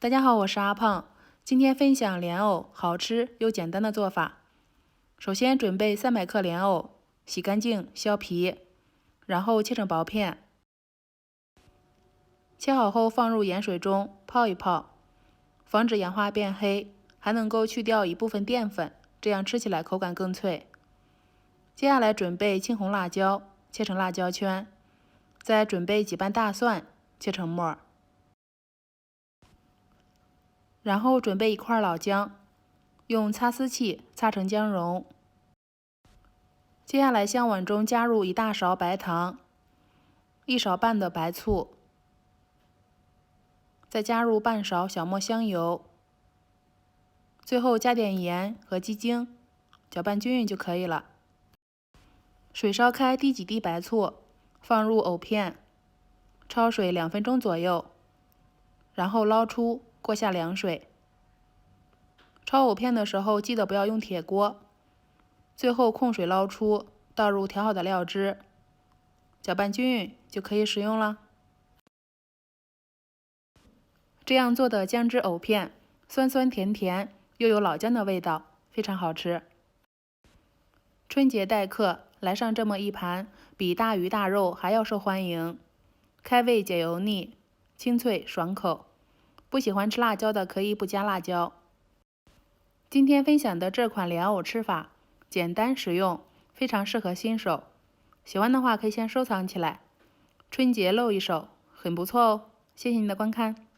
大家好，我是阿胖，今天分享莲藕好吃又简单的做法。首先准备300克莲藕，洗干净削皮，然后切成薄片。切好后放入盐水中泡一泡，防止氧化变黑，还能够去掉一部分淀粉，这样吃起来口感更脆。接下来准备青红辣椒，切成辣椒圈，再准备几瓣大蒜，切成末。然后准备1块老姜，用擦丝器擦成姜蓉。接下来香碗中加入1大勺白糖，1勺半的白醋，再加入半勺小磨香油，最后加点盐和鸡精，搅拌均匀就可以了。水烧开，滴几滴白醋，放入藕片，焯水2分钟左右，然后捞出，过下凉水。焯藕片的时候记得不要用铁锅，最后控水捞出，倒入调好的料汁，搅拌均匀就可以食用了。这样做的姜汁藕片酸酸甜甜，又有老姜的味道，非常好吃。春节待客，来上这么一盘，比大鱼大肉还要受欢迎，开胃解油腻，清脆爽口。不喜欢吃辣椒的可以不加辣椒。今天分享的这款莲藕吃法简单实用，非常适合新手。喜欢的话可以先收藏起来，春节露一手，很不错哦。谢谢您的观看。